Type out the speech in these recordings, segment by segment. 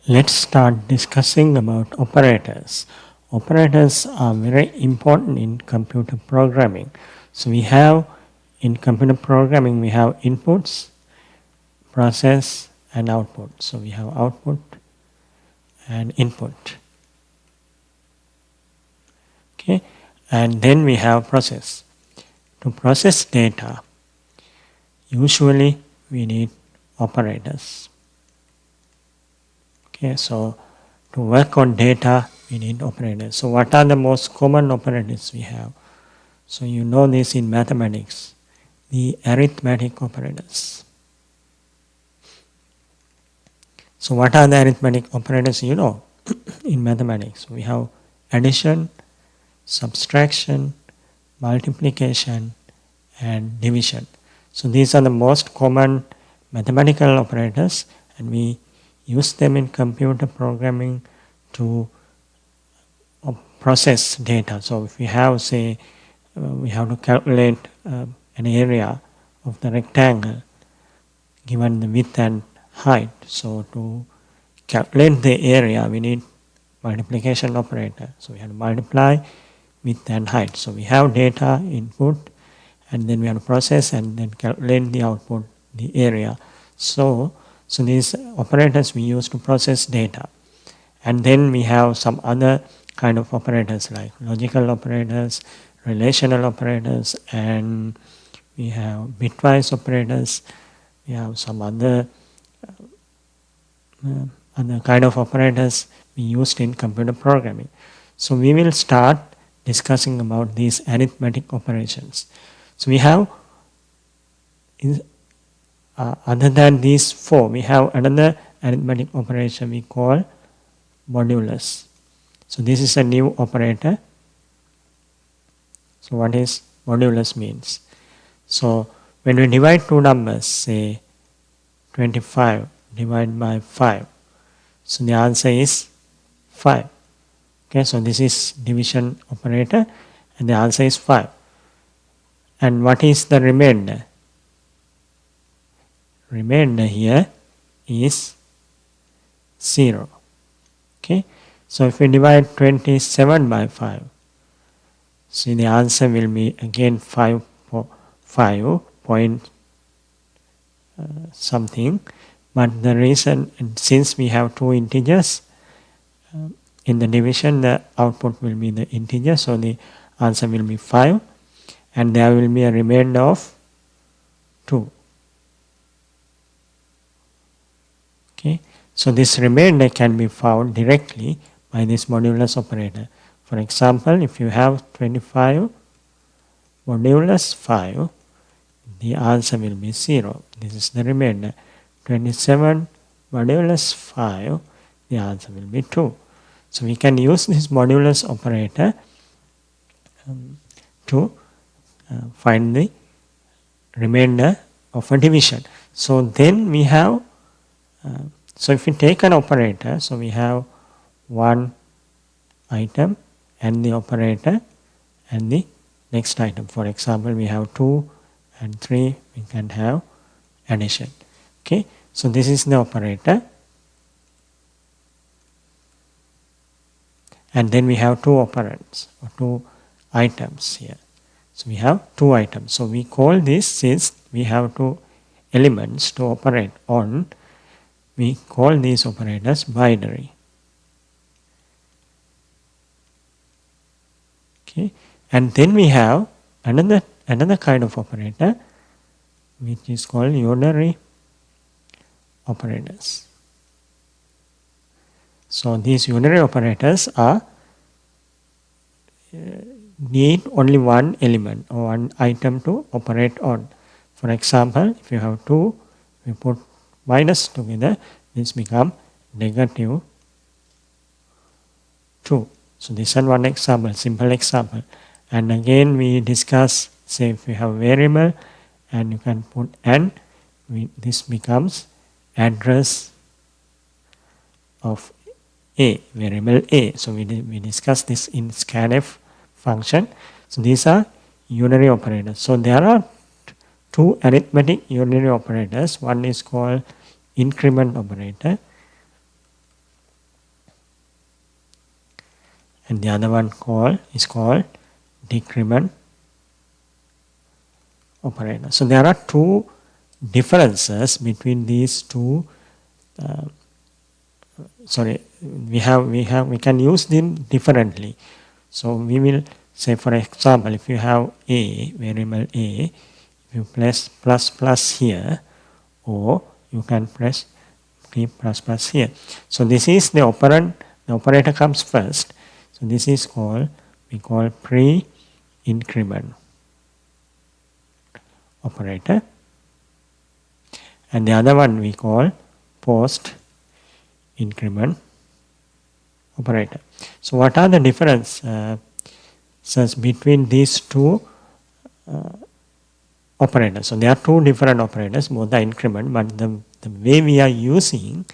Let's start discussing about operators. Operators are very important in computer programming. So we have in computer programming we have inputs, process and output. So we have output and input. Okay, and then we have process. To process data, usually we need operators. Okay, so to work on data, we need operators. So what are the most common operators we have? So you know this in mathematics, the arithmetic operators. So what are the arithmetic operators you know in mathematics? We have addition, subtraction, multiplication and division. So these are the most common mathematical operators and we use them in computer programming to process data. So if we have say we have to calculate an area of the rectangle given the width and height. So to calculate the area we need multiplication operator. So we have to multiply width and height. So we have data input and then we have to process and then calculate the output, the area. So these operators we use to process data. And then we have some other kind of operators like logical operators, relational operators, and we have bitwise operators. We have some other kind of operators we used in computer programming. So we will start discussing about these arithmetic operations. So we have other than these four, we have another arithmetic operation we call modulus. So this is a new operator. So what is modulus means? So when we divide two numbers, say 25 divided by 5, so the answer is 5. Okay, so this is division operator and the answer is 5. And what is the remainder? Remainder here is 0. Okay, so if we divide 27 by 5, see the answer will be again 5 point something, but the reason, since we have two integers in the division, the output will be the integer, so the answer will be 5 and there will be a remainder of 2. Okay, so this remainder can be found directly by this modulus operator. For example, if you have 25 modulus 5, the answer will be 0. This is the remainder. 27 modulus 5, the answer will be 2. So we can use this modulus operator to find the remainder of a division. So then we have, so if we take an operator, so we have one item and the operator and the next item. For example, we have 2 and 3, we can have addition. Okay, so this is the operator. And then we have two operands or two items here. So we have two items. So we call this, since we have two elements to operate on, we call these operators binary. Okay, and then we have another kind of operator which is called unary operators. So these unary operators are need only one element or one item to operate on. For example, if you have 2, we put minus together, this become negative 2. So this is one example, simple example. And again we discuss, say if we have variable and you can put n, this becomes address of a, variable a. So we discussed this in scanf function. So these are unary operators. So there are two arithmetic unary operators. One is called increment operator and the other one is called decrement operator. So there are two differences between these two. We can use them differently. So we will say, for example, if you have a variable a, if you press plus here, or you can press p plus here. So this is the operand. The operator comes first. So this is we call pre-increment operator, and the other one we call post-increment operator. So what are the differences between these two operators? So there are two different operators, both are increment, but the way we are using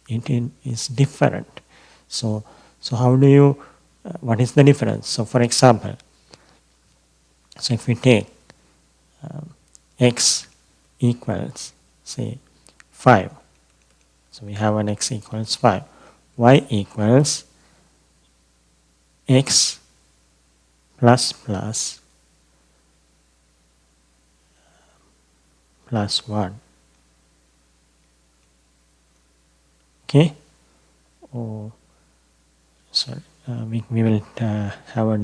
it is different. So how do you, what is the difference? So for example, so if we take x equals, say, 5. So we have an x equals 5. Y equals x plus 1. Okay? Oh, sorry. We will have a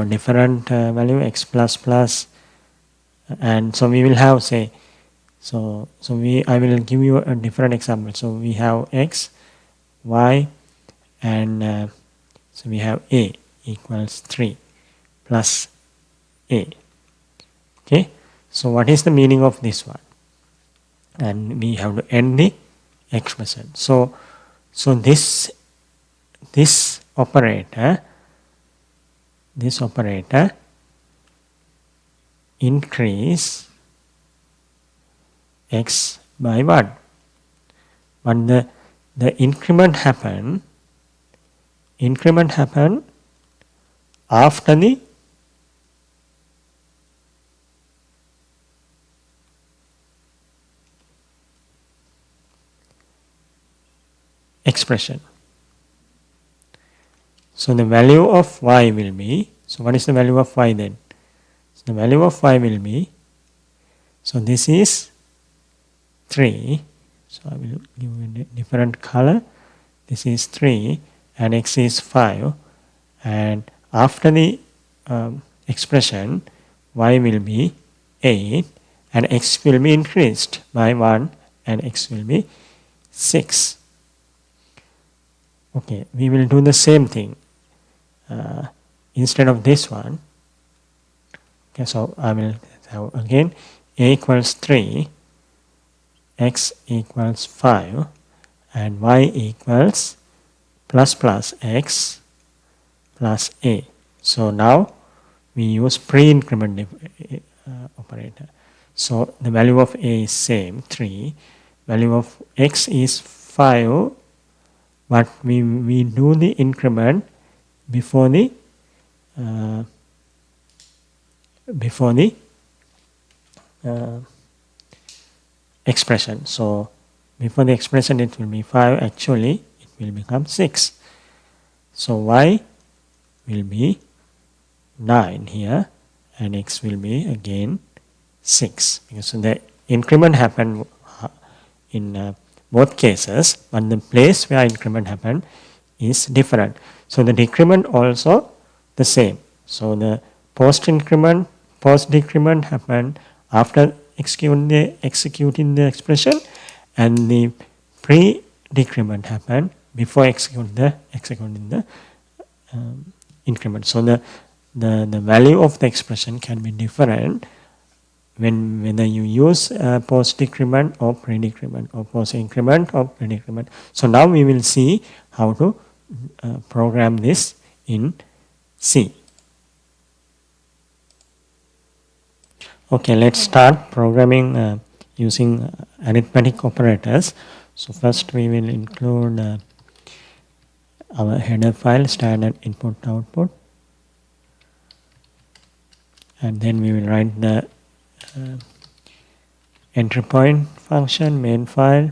different value, x plus, and so we will have, say, I will give you a different example. So we have x, y, and so we have a equals 3 plus a. Okay, so what is the meaning of this one? And we have to end the expression. So this operator increase x by 1, but the increment happen after the expression. So the value of y will be, so what is the value of y then? So the value of y will be, so this is 3, so I will give you a different color. This is 3 and x is 5, and after the expression, y will be 8 and x will be increased by 1 and x will be 6. Okay, we will do the same thing instead of this one. Okay, so I will have again a equals 3, x equals 5, and y equals plus x plus a. So now we use pre-increment operator. So the value of a is same, 3. Value of x is 5, but we do the increment before the expression. So before the expression it will be 5, actually it will become 6. So y will be 9 here and x will be again 6, because the increment happened in both cases, but the place where increment happened is different. So the decrement also the same. So the post-decrement happened after executing the expression, and the pre-decrement happened before executing the increment. So the value of the expression can be different whether you use post-decrement or pre-decrement, or post-increment or pre-decrement. So now we will see how to program this in C. Okay, let's start programming using arithmetic operators. So first we will include our header file, standard input output, and then we will write the entry point function, main file,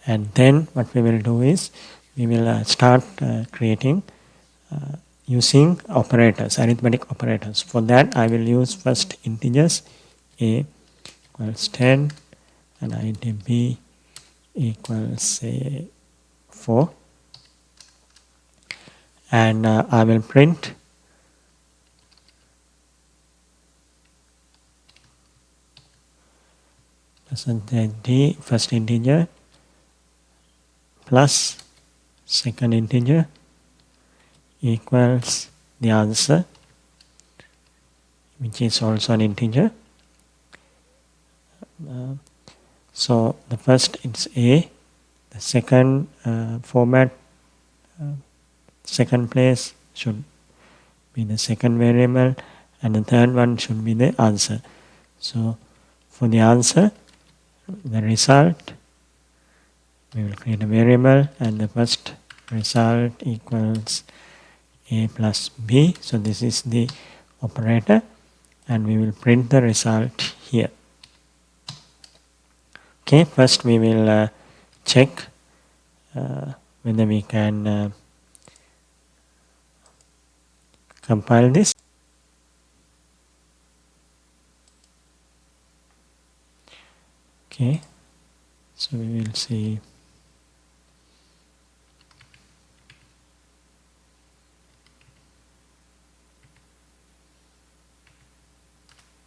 And then what we will do is we will start creating using operators, arithmetic operators. For that I will use first integers a equals 10 and int b equals say 4, and I will print percentage d first integer plus second integer equals the answer, which is also an integer. So the first is a, the second format, second place should be the second variable, and the third one should be the answer. So for the answer, the result, we will create a variable, and the first result equals a plus b. So this is the operator, and we will print the result here. Okay, first we will check whether we can compile this. Okay, so we will see.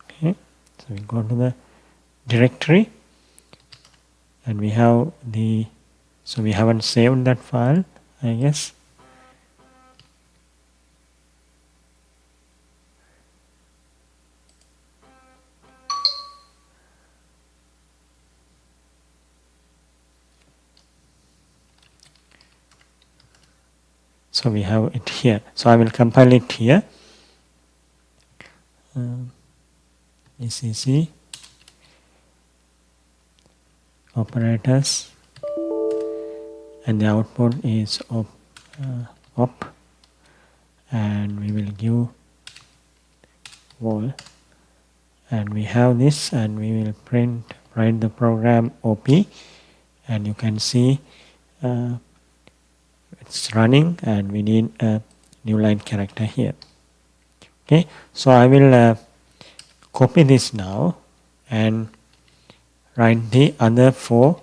Okay, so we go to the directory, and we have the, so we haven't saved that file, I guess. So we have it here. So I will compile it here. ECC operators, and the output is op, and we will give wall, and we have this, and we will write the program op, and you can see it's running, and we need a new line character here. Okay, so I will copy this now and write the other 4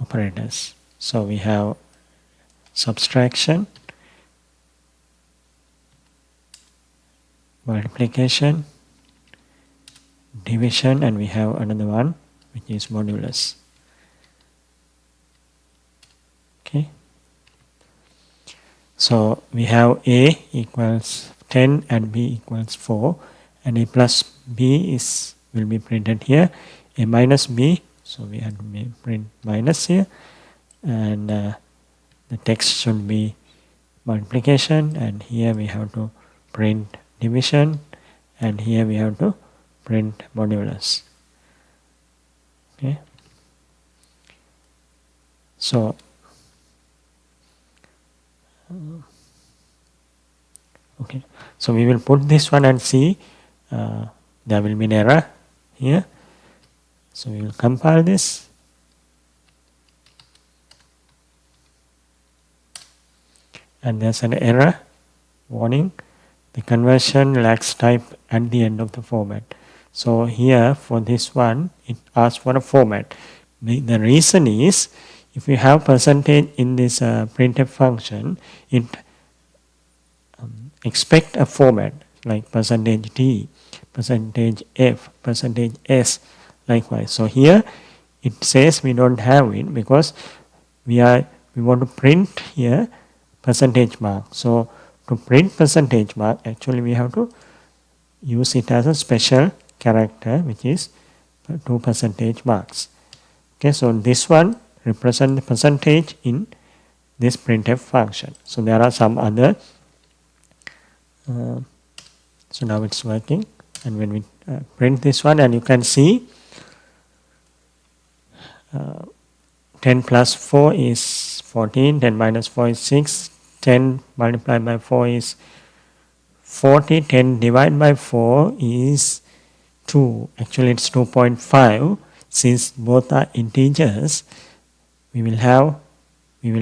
operators. So we have subtraction, multiplication, division, and we have another one which is modulus. Okay, so we have a equals 10 and b equals 4, and a plus b will be printed here, a minus b, so we have to print minus here, and the text should be multiplication, and here we have to print division, and here we have to print modulus. Okay, so okay, so we will put this one and see there will be an error here. So we will compile this, and there's an error warning, the conversion lacks type at the end of the format. So here for this one it asks for a format. The reason is, if you have percentage in this printf function, it expect a format like percentage %d, percentage %f, percentage %s, likewise. So here it says we don't have it because we want to print here percentage mark. So to print percentage mark, actually we have to use it as a special character, which is 2 percentage marks. Okay, so this one represents the percentage in this printf function. So there are some other, so now it's working, and when we print this one, and you can see 10 plus 4 is 14, 10 minus 4 is 6, 10 multiplied by 4 is 40. 10 divided by 4 is 2. Actually it's 2.5. Since both are integers, we will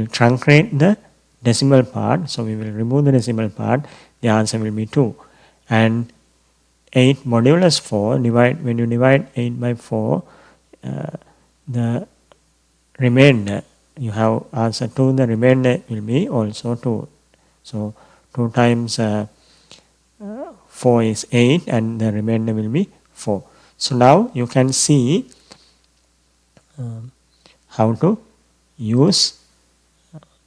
truncate the decimal part. So we will remove the decimal part. The answer will be 2. And 8 modulus 4, when you divide 8 by 4, the remainder, you have answer 2, the remainder will be also 2. So 2 times 4 is 8 and the remainder will be 4. So now you can see how to use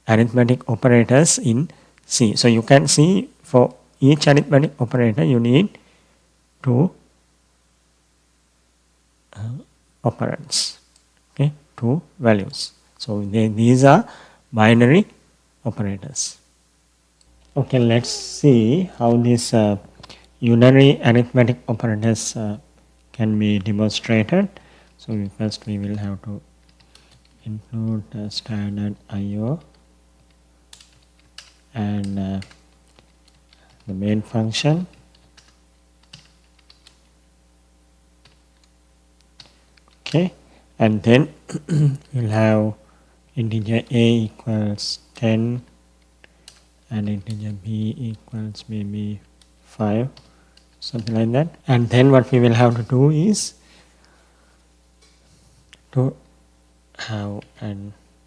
arithmetic operators in C. So you can see for each arithmetic operator you need 2 operands, okay, 2 values. So these are binary operators. Okay, let's see how these unary arithmetic operators can be demonstrated. So first we will have to include the standard IO and the main function. Okay, and then we'll have integer a equals 10 and integer b equals maybe 5, something like that. And then what we will have to do is to have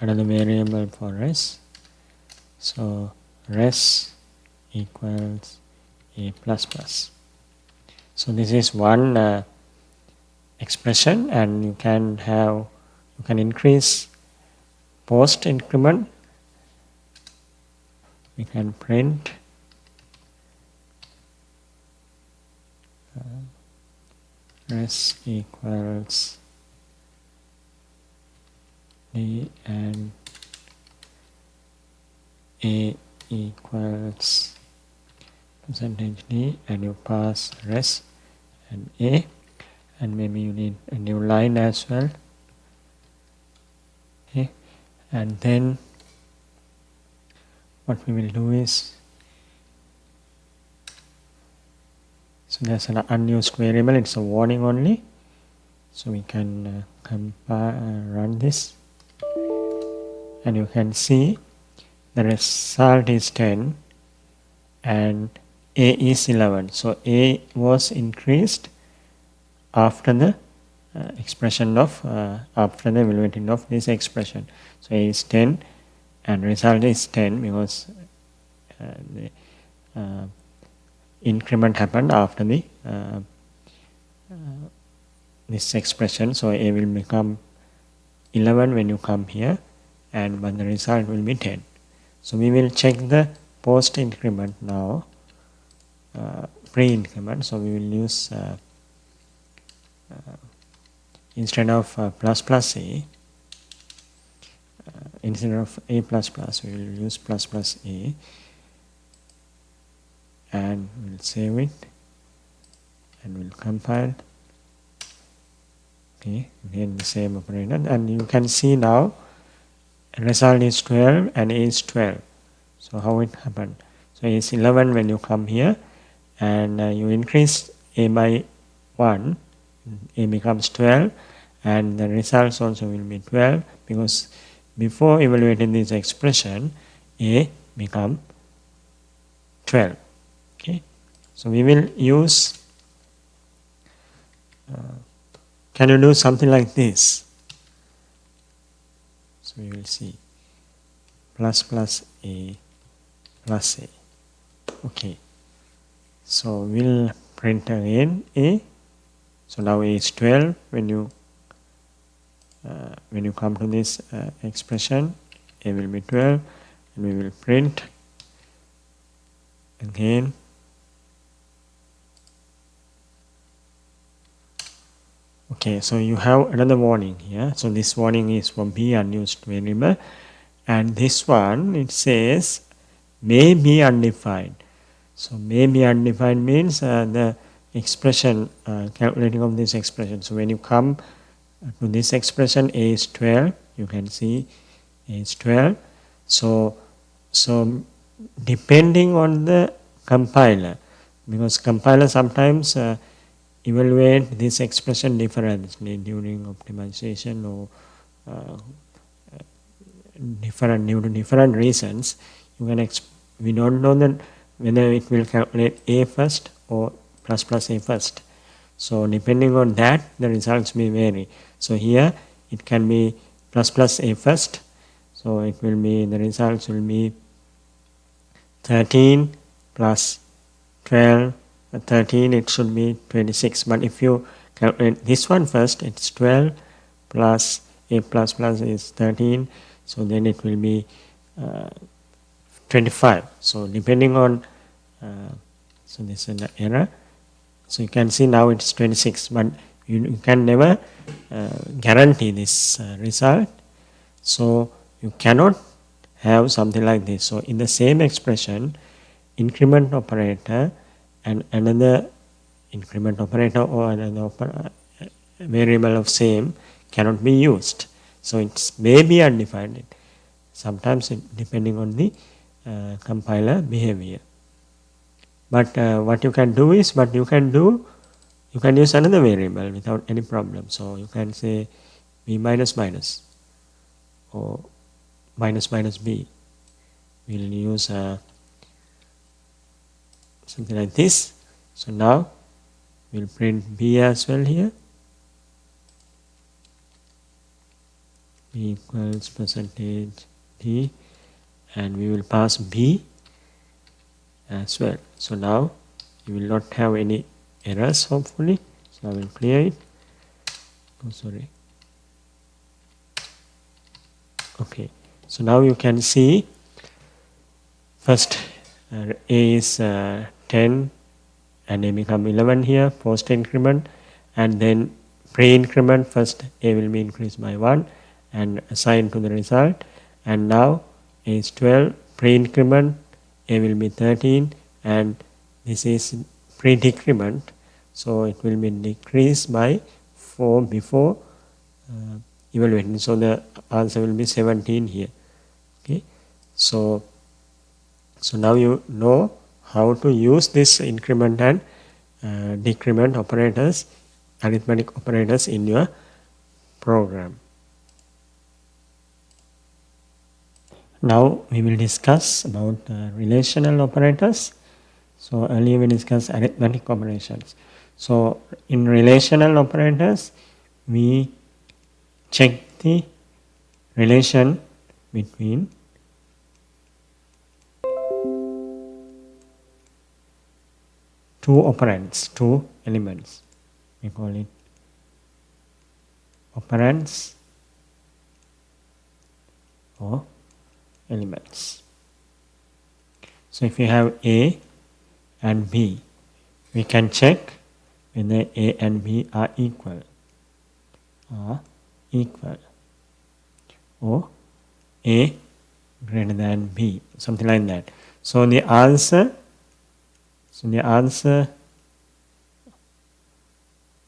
another variable for res. So res equals a plus plus. So this is one expression, and you can increase post increment. We can print res equals d and a equals percentage d, and you pass res and a, and maybe you need a new line as well. Okay, and then what we will do is, so there's an unused variable, it's a warning only, so we can run this, and you can see the result is 10 and a is 11. So a was increased after the expression of after the evaluating of this expression. So a is 10 and result is 10 because the increment happened after the this expression. So a will become 11 when you come here, and but the result will be 10. So we will check the post increment now, pre-increment. So we will use instead of plus plus a, instead of a plus plus, we will use plus plus a, and we'll save it and we'll compile. Okay, again the same operator, and you can see now result is 12 and a is 12. So how it happened? So a is 11 when you come here, and you increase a by 1, a becomes 12, and the results also will be 12 because before evaluating this expression a become 12. Okay, so we will use can you do something like this? So we will see plus plus a plus a. Okay, so we'll print again a. So now a is 12 when you come to this expression, a will be 12, and we will print again. Okay, so you have another warning here. So this warning is for b unused variable, and this one it says may be undefined. So may be undefined means the expression calculating of this expression. So when you come to this expression, a is 12, you can see a is 12. So depending on the compiler, because compiler sometimes evaluate this expression differently during optimization or different due to different reasons. You can we don't know that whether it will calculate a first or plus plus a first. So depending on that, the results may vary. So here it can be plus plus a first. So it will be, the results will be 13 plus 12, 13 it should be 26. But if you calculate this one first, it's 12 plus a plus plus is 13. So then it will be 25. So depending on, so this is an error. So you can see now it's 26, but you can never guarantee this result. So you cannot have something like this. So in the same expression, increment operator and another increment operator or another variable of same cannot be used. So it may be undefined. Sometimes depending on the compiler behavior. But what you can do is, you can use another variable without any problem. So you can say b minus minus or minus minus b. We'll use something like this. So now we'll print b as well here. B equals percentage d, and we will pass b as well. So now you will not have any errors, hopefully. So I will clear it. Oh, sorry. Okay. So now you can see first a is 10 and a become 11 here, post increment, and then pre-increment, first a will be increased by 1 and assigned to the result, and now a is 12, pre-increment a will be 13, and this is pre-decrement, so it will be decreased by 4 before evaluating. So the answer will be 17 here. Okay, so now you know how to use this increment and decrement operators, arithmetic operators in your program. Now we will discuss about relational operators. So earlier we discussed arithmetic operations. So in relational operators, we check the relation between two operands, two elements. We call it operands or elements. So if you have A and B, we can check whether A and B are equal, or A greater than B, something like that. So the answer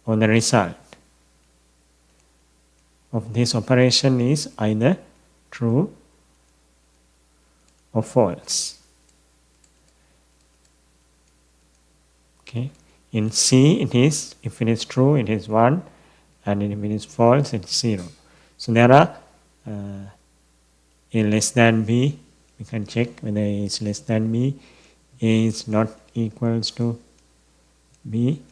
or the result of this operation is either true or false. Okay. In C it is, if it is true it is 1, and if it is false it's 0. So there are A less than B, we can check whether A is less than B, A is not equals to B,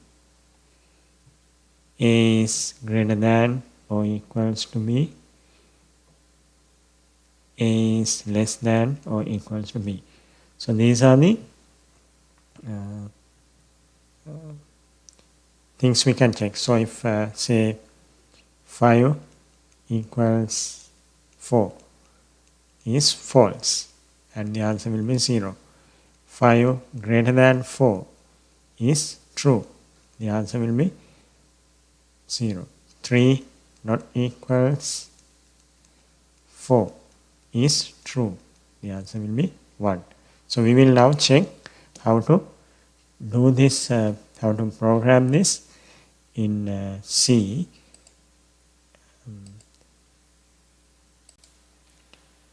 A is greater than or equals to B, A is less than or equals to B. So these are the things we can check. So if say 5 equals 4 is false, and the answer will be 0. 5 greater than 4 is true, the answer will be 0. 3 not equals 4 is true, the answer will be 1. So we will now check how to do this, how to program this in C.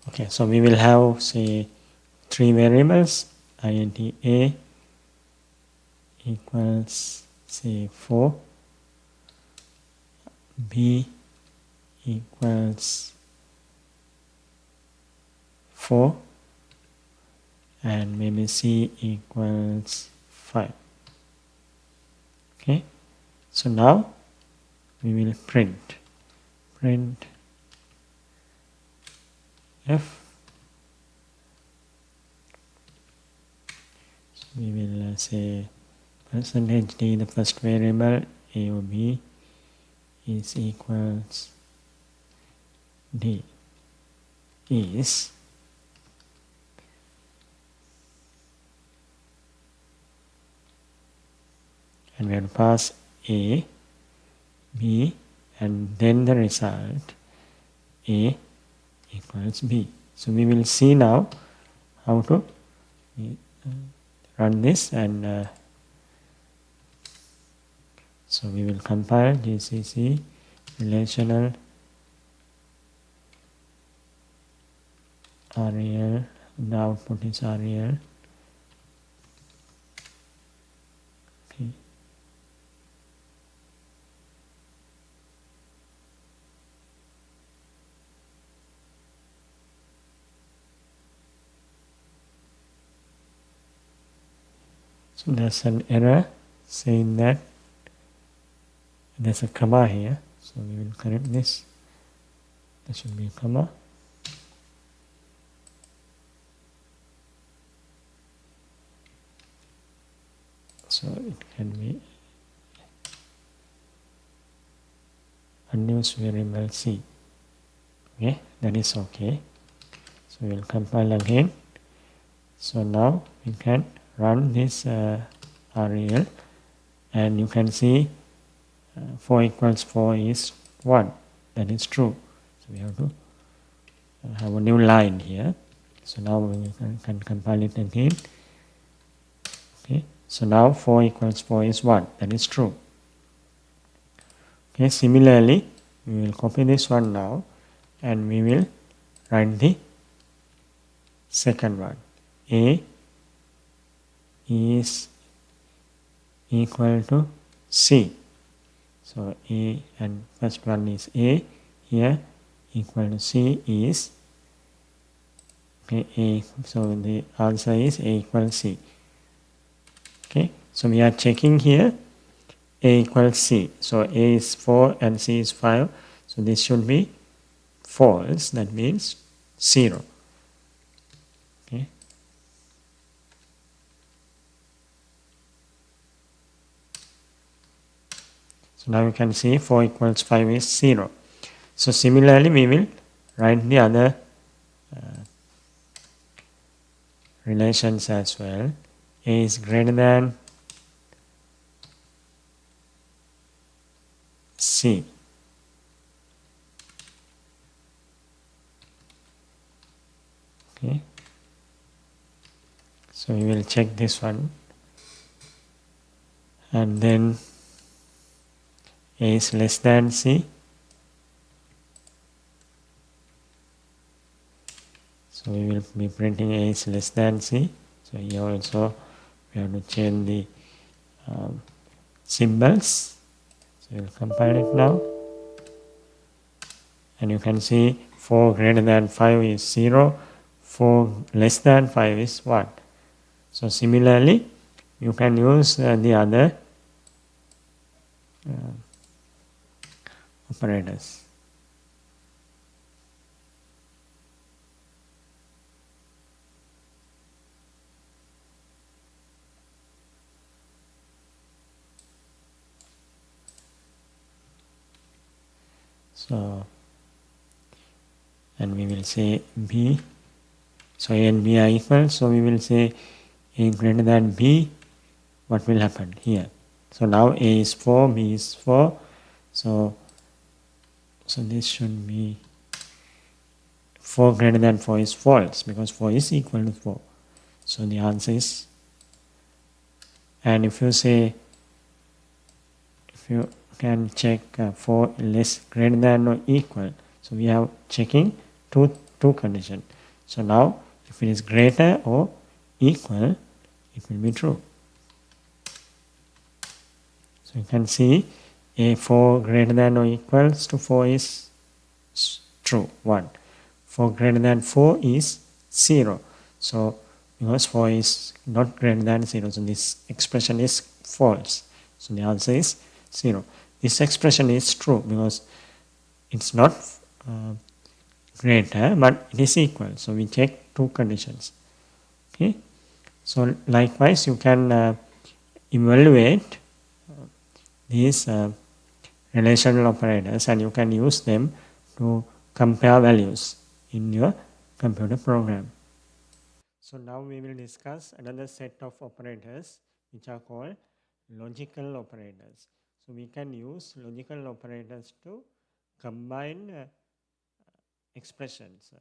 Okay, so we will have say three variables, int a equals say 4, b equals 4, and maybe c equals 5. Okay, so now we will print f. So we will say percentage d, the first variable, a or b, is equals d is and we will pass a, b, and then the result a equals b. So we will see now how to run this, and so we will compile gcc relational rel, the output is rel. Okay. So there's an error saying that there's a comma here, so we will correct this. There should be a comma. So it can be unused variable c. Okay, that is okay. So we will compile again. So now we can run this REL, and you can see 4 equals 4 is 1. That is true. So we have to have a new line here. So now we can compile it again. Okay. So now 4 equals 4 is 1. That is true. Okay. Similarly, we will copy this one now, and we will write the second one. A is equal to c. So a, and first one is a here, equal to c is okay, a. So the answer is a equals c. Okay, so we are checking here a equals c. So a is 4 and c is 5. So this should be false. That means 0. Okay. So now you can see 4 equals 5 is 0. So similarly, we will write the other relations as well. A is greater than c. Okay. So we will check this one, and then a is less than c. So we will be printing a is less than c. So here also we have to change the symbols. So we will compile it now. And you can see 4 greater than 5 is 0. 4 less than 5 is 1. So similarly, you can use the other operators. So, and we will say b. So a and b are equal. So we will say a greater than b. What will happen here? So now a is 4, b is 4. So this should be 4 greater than 4 is false, because 4 is equal to 4. So the answer is, and if you say, if you can check 4 less greater than or equal, so we have checking two conditions. So now If it is greater or equal, it will be true. So you can see A4 greater than or equals to 4 is true, 1. 4 greater than 4 is 0. So because 4 is not greater than 0, so this expression is false. So the answer is 0. This expression is true because it's not greater, but it is equal. So we check two conditions. Okay. So likewise, you can evaluate these relational operators, and you can use them to compare values in your computer program. So now we will discuss another set of operators which are called logical operators. So we can use logical operators to combine expressions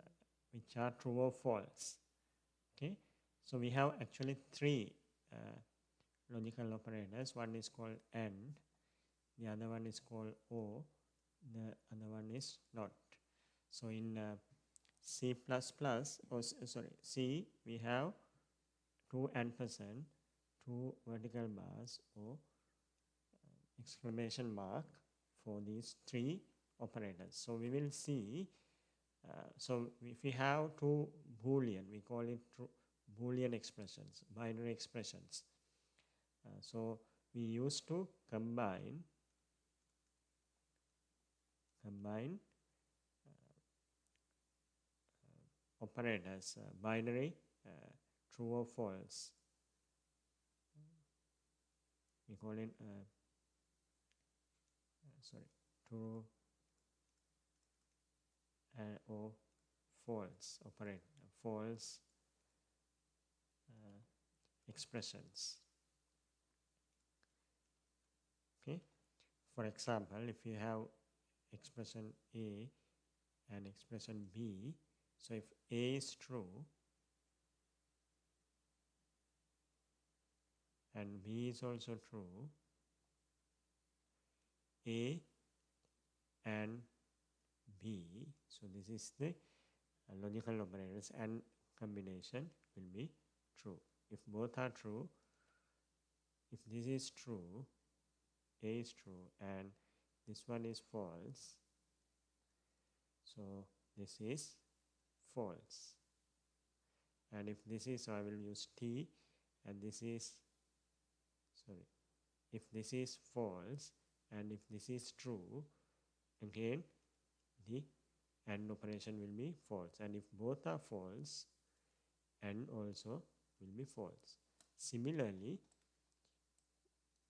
which are true or false. Okay, so we have actually three logical operators. One is called AND, the other one is called OR, the other one is NOT. So in C++, C, we have two ampersand, two vertical bars or exclamation mark for these three operators. So we will see, so if we have two Boolean, we call it Boolean expressions, binary expressions. So we used to combine operators, binary, true or false. We call it true or false operator, false expressions. Okay. For example, if you have expression A and expression B, so if A is true and B is also true, A and B, so this is the logical operators, and combination will be true. If both are true, if this is true, A is true and this one is false, so this is false. And if this is, so I will use T, and this is, if this is false and if this is true, again the AND operation will be false, and if both are false, AND also will be false. Similarly,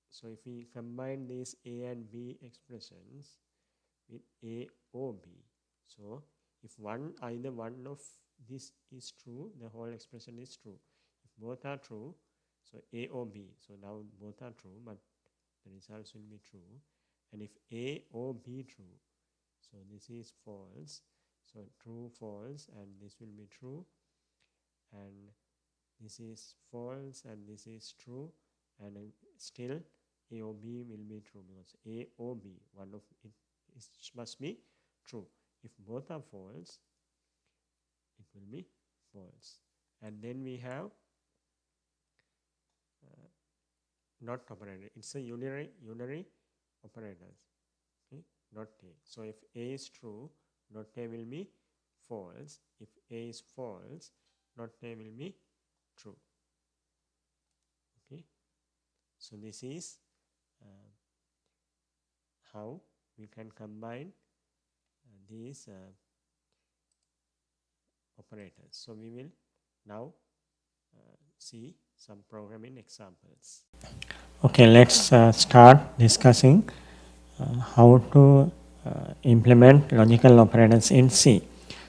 so if we combine these A and B expressions with A or B, so if either one of this is true, the whole expression is true. If both are true, so A or B, so now both are true, but the results will be true. And if A or B true, so this is false, so true, false, and this will be true, and this is false and this is true, and still A or B will be true because A or B, one of it must be true. If both are false, it will be false. And then we have NOT operator. It's a unary operator. Okay, not A. So if A is true, not A will be false. If A is false, not A will be true. Okay, so this is how we can combine these operators. So we will now see some programming examples. Okay, let's start discussing how to implement logical operators in C.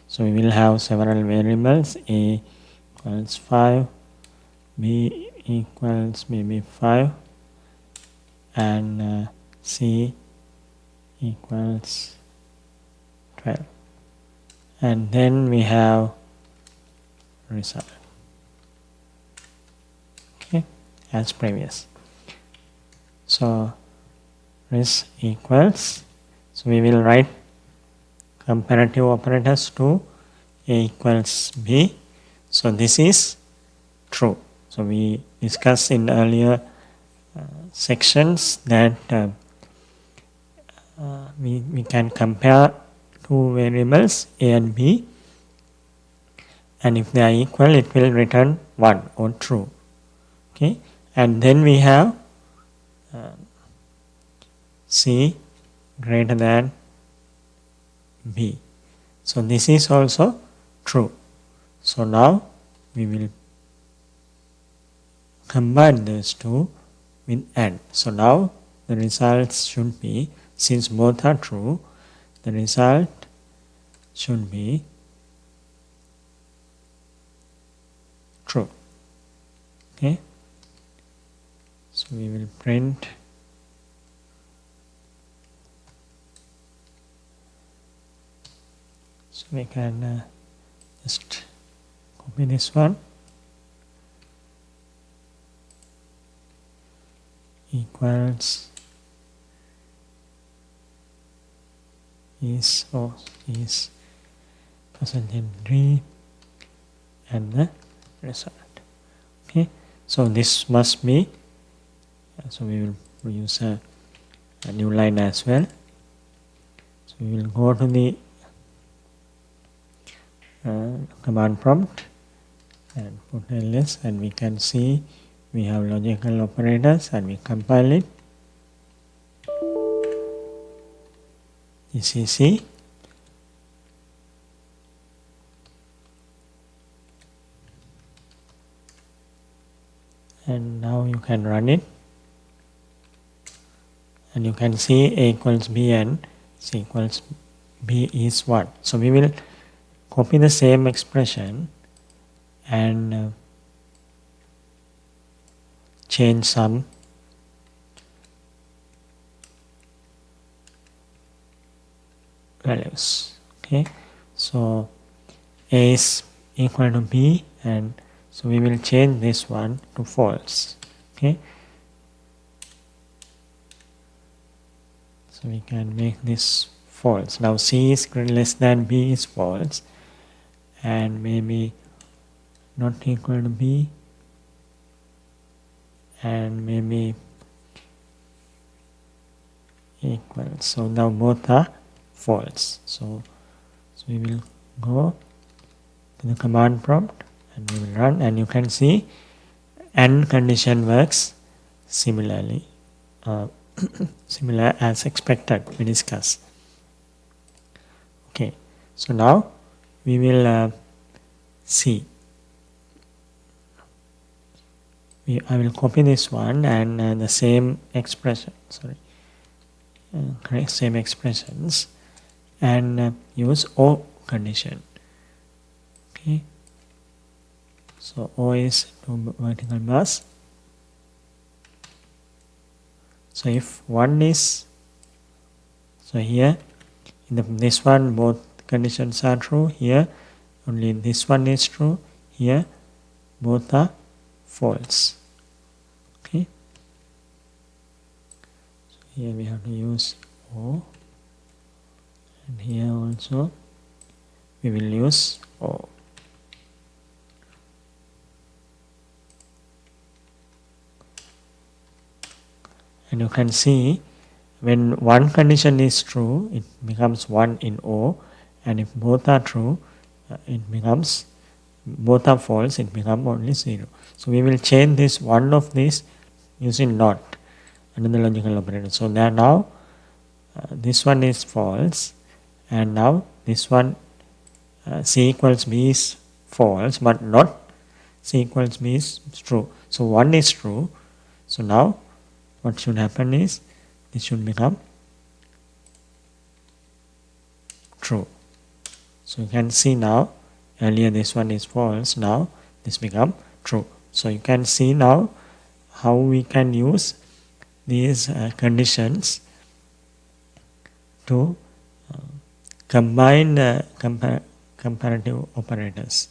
So we will have several variables, A equals 5, B equals maybe 5, and C equals 12. And then we have result. Okay, as previous. So res equals, so we will write comparative operators to A equals B. So this is true. So we discussed in earlier sections that we can compare two variables a and b, and if they are equal it will return 1 or true. Okay, and then we have c greater than b. So this is also true. So now we will combine these two with AND. So now the results should be, since both are true, the result should be true. Okay, so we will print so we can just copy this one, equals is %3 and the result. Okay, so this must be, so we will use a new line as well. So we will go to the command prompt and put ls, and we can see we have logical operators, and we compile it. This is C. And now you can run it, and you can see A equals B and C equals B is 1. So we will copy the same expression and change some values. Okay, so A is equal to B, and so we will change this one to false. Okay, so we can make this false. Now C is less than B is false, and maybe not equal to B, and maybe equal. So now both are false. So we will go to the command prompt and we will run, and you can see AND condition works similarly, similar as expected we discussed. Okay, so now we will see. I will copy this one and the same expression, correct, same expressions, and use O condition. Okay, so O is to vertical bus. So if 1 is, so here in this one both conditions are true, here only this one is true, here both are false. Okay, so here we have to use O, and here also we will use O. And you can see when one condition is true, it becomes 1 in O, and if both are true, it becomes, both are false, it becomes only 0. So we will change this one of these using NOT, another logical operator. So there now this one is false, and now this one C equals B is false, but not C equals B is true. So 1 is true. So now what should happen is this should become true. So you can see now, earlier this one is false, now this become true. So you can see now how we can use these conditions to combine comparative operators.